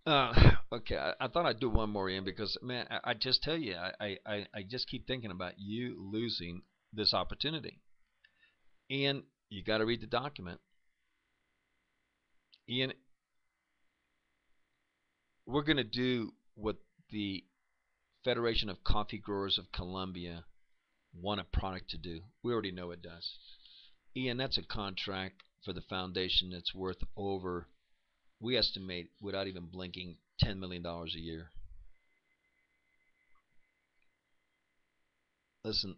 Okay, I thought I'd do one more, Ian, because man, I just tell you, I just keep thinking about you losing this opportunity. Ian, you got to read the document. Ian, we're going to do what the Federation of Coffee Growers of Colombia want a product to do. We already know it does. Ian, that's a contract for the foundation that's worth over, we estimate, without even blinking, $10 million a year. Listen,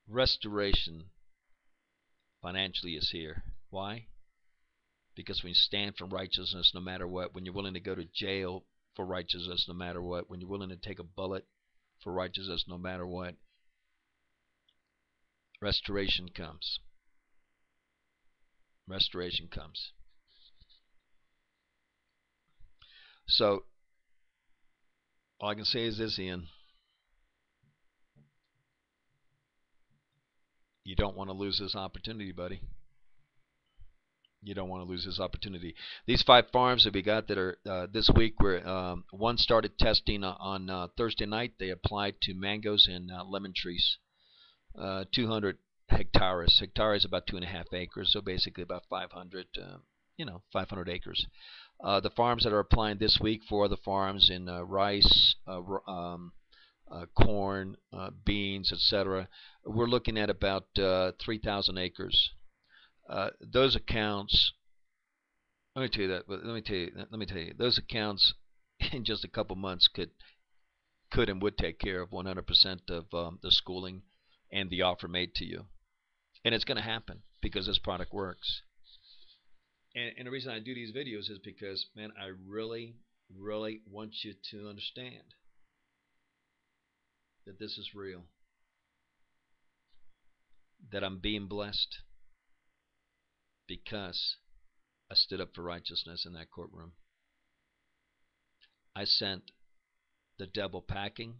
restoration financially is here. Why? Because when you stand for righteousness no matter what, when you're willing to go to jail for righteousness no matter what, when you're willing to take a bullet for righteousness no matter what, restoration comes. Restoration comes. So all I can say is this, Ian. You don't want to lose this opportunity, buddy. You don't want to lose this opportunity. These 5 farms that we got that are this week, where one started testing on Thursday night. They applied to mangoes and lemon trees. 200 hectares. Hectare is about 2.5 acres, so basically about 500, 500 acres. The farms that are applying this week for the farms in rice, corn, beans, etc. We're looking at about 3,000 acres. Those accounts. Let me tell you that. Let me tell you. Those accounts in just a couple months could and would take care of 100% of the schooling and the offer made to you, and it's going to happen because this product works. And the reason I do these videos is because, man, I really, really want you to understand that this is real, that I'm being blessed because I stood up for righteousness in that courtroom. I sent the devil packing,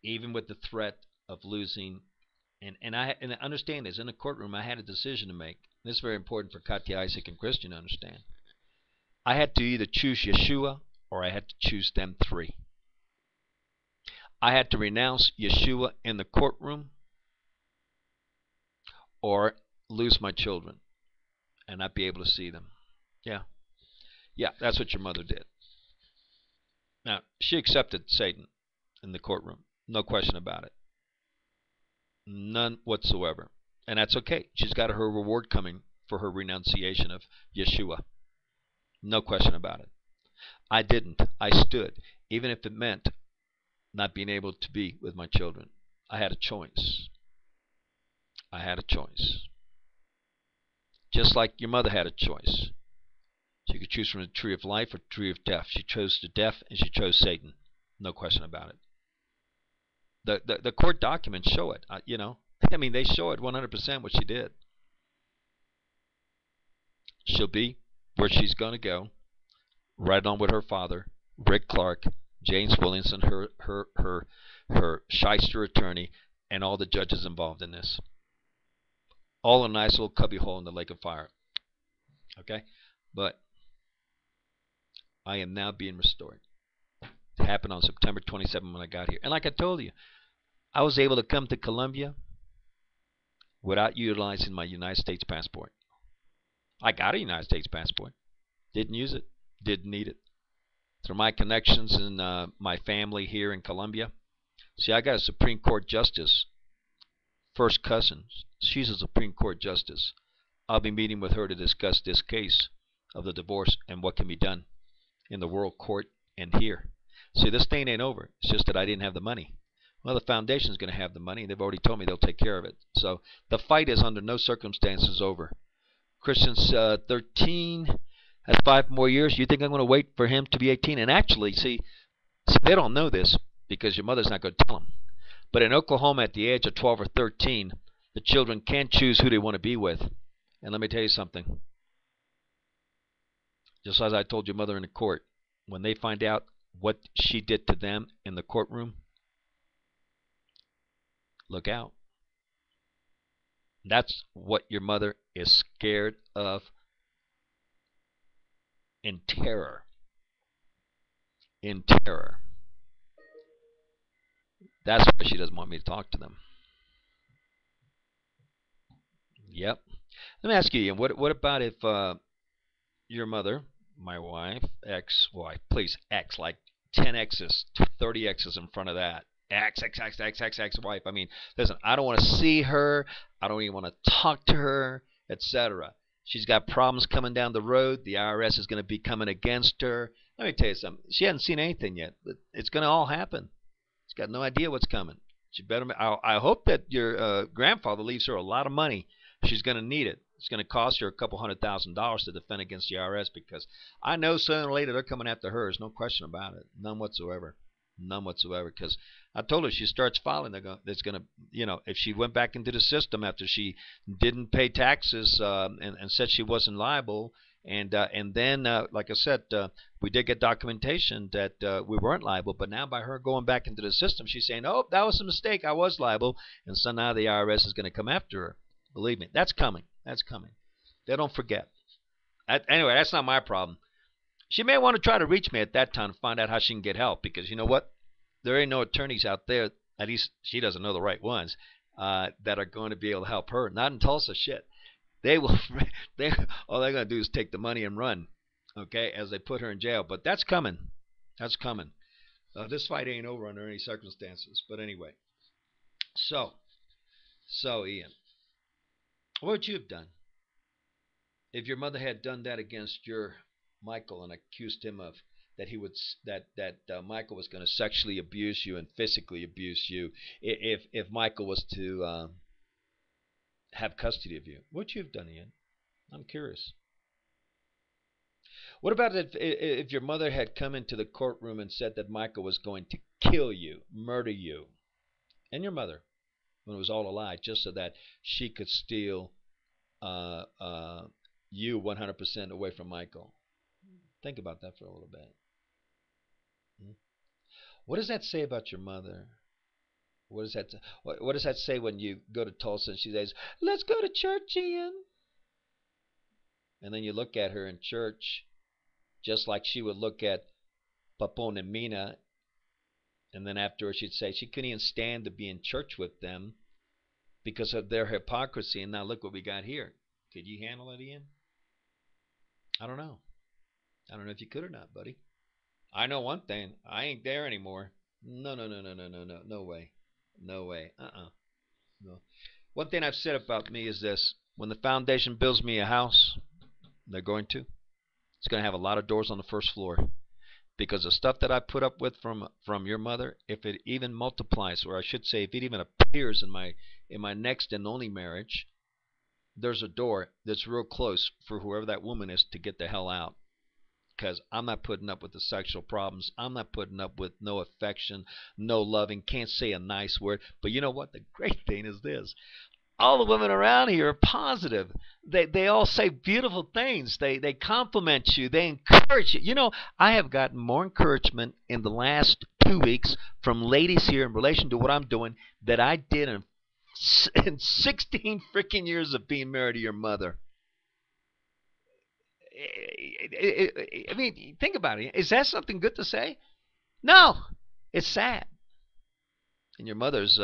even with the threat of losing. And I understand this. In the courtroom, I had a decision to make. This is very important for Katya, Isaac, and Christian to understand. I had to either choose Yeshua or I had to choose them three. I had to renounce Yeshua in the courtroom or lose my children and not be able to see them. Yeah. Yeah, that's what your mother did. Now, she accepted Satan in the courtroom. No question about it. None whatsoever. And that's okay. She's got her reward coming for her renunciation of Yeshua. No question about it. I didn't. I stood, even if it meant not being able to be with my children. I had a choice. I had a choice. Just like your mother had a choice. She could choose from the tree of life or the tree of death. She chose the death and she chose Satan. No question about it. The court documents show it. I mean, they show it 100% what she did. She'll be where she's going to go, right on with her father, Rick Clark, James Williamson, her shyster attorney, and all the judges involved in this. All in a nice little cubby hole in the lake of fire. Okay? But I am now being restored. It happened on September 27 when I got here. And like I told you, I was able to come to Colombia without utilizing my United States passport. I got a United States passport. Didn't use it. Didn't need it. Through my connections and my family here in Colombia. See, I got a Supreme Court justice, first cousin. She's a Supreme Court justice. I'll be meeting with her to discuss this case of the divorce and what can be done in the world court and here. See, this thing ain't over. It's just that I didn't have the money. Well, the foundation's going to have the money. They've already told me they'll take care of it. So the fight is under no circumstances over. Christian's 13, has 5 more years. You think I'm going to wait for him to be 18? And actually, see, they don't know this because your mother's not going to tell them. But in Oklahoma, at the age of 12 or 13, the children can choose who they want to be with. And let me tell you something. Just as I told your mother in the court, when they find out what she did to them in the courtroom, look out. That's what your mother is scared of in terror. In terror. That's why she doesn't want me to talk to them. Yep. Let me ask you, Ian, what about if your mother, my wife, ex-wife, please, X, like 10 X's, 30 X's in front of that. X, wife. I mean, listen, I don't want to see her. I don't even want to talk to her, etc. She's got problems coming down the road. The IRS is going to be coming against her. Let me tell you something. She hasn't seen anything yet, but it's going to all happen. She's got no idea what's coming. She better. I hope that your grandfather leaves her a lot of money. She's going to need it. It's going to cost her a couple $100,000 to defend against the IRS, because I know sooner or later they're coming after her. There's no question about it. None whatsoever. None whatsoever. Because I told her if she starts filing, it's going to, if she went back into the system after she didn't pay taxes and said she wasn't liable, and then, like I said, we did get documentation that we weren't liable. But now by her going back into the system, she's saying, oh, that was a mistake. I was liable. And so now the IRS is going to come after her. Believe me, that's coming. That's coming. They don't forget. Anyway, that's not my problem. She may want to try to reach me at that time to find out how she can get help, because you know what? There ain't no attorneys out there, at least she doesn't know the right ones, that are going to be able to help her. Not in Tulsa, shit. They will. All they're going to do is take the money and run, okay, as they put her in jail. But that's coming. That's coming. This fight ain't over under any circumstances. But anyway. So Ian, what would you have done if your mother had done that against your Michael and accused him of that Michael was going to sexually abuse you and physically abuse you? If Michael was to have custody of you, what would you have done, Ian? I'm curious. What about if your mother had come into the courtroom and said that Michael was going to kill you, murder you, and your mother, when it was all a lie, just so that she could steal you 100% away from Michael? Think about that for a little bit. What does that say about your mother? What does that say when you go to Tulsa and she says, "Let's go to church, Ian"? And then you look at her in church, just like she would look at Papon and Mina, and then afterwards she'd say she couldn't even stand to be in church with them because of their hypocrisy. And now look what we got here. Could you handle it, Ian? I don't know. I don't know if you could or not, buddy. I know one thing. I ain't there anymore. No, no, no, no, no, no, no. No way. No way. No. One thing I've said about me is this. When the foundation builds me a house, they're going to, it's going to have a lot of doors on the first floor. Because the stuff that I put up with from your mother, if it even multiplies, or I should say if it even appears in my next and only marriage, there's a door that's real close for whoever that woman is to get the hell out. Because I'm not putting up with the sexual problems. I'm not putting up with no affection, no loving, can't say a nice word. But you know what? The great thing is this. All the women around here are positive. They all say beautiful things. They compliment you. They encourage you. You know, I have gotten more encouragement in the last 2 weeks from ladies here in relation to what I'm doing that I did in 16 freaking years of being married to your mother. I mean, think about it. Is that something good to say? No, it's sad. And your mother's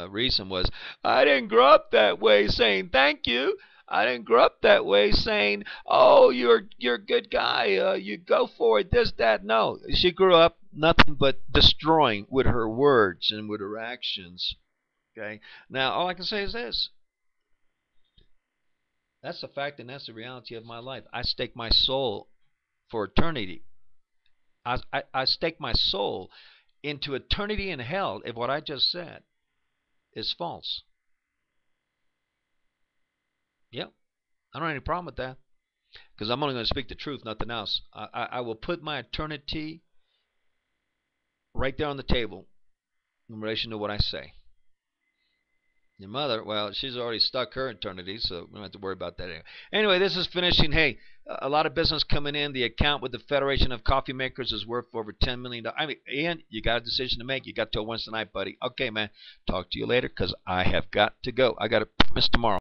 reason was, I didn't grow up that way saying thank you. I didn't grow up that way saying, oh, you're a good guy. You go for it, this, that. No, she grew up nothing but destroying with her words and with her actions. Okay. Now, all I can say is this. That's the fact and that's the reality of my life. I stake my soul for eternity. I stake my soul into eternity in hell if what I just said is false. Yep. I don't have any problem with that. Because I'm only going to speak the truth, nothing else. I will put my eternity right there on the table in relation to what I say. Your mother, well, she's already stuck her eternity, so we don't have to worry about that anyway. Anyway, this is finishing. Hey, a lot of business coming in. The account with the Federation of Coffee Makers is worth over $10 million. I mean, Ian, you got a decision to make. You got till Wednesday night, buddy. Okay, man. Talk to you later because I have got to go. I got a promise tomorrow.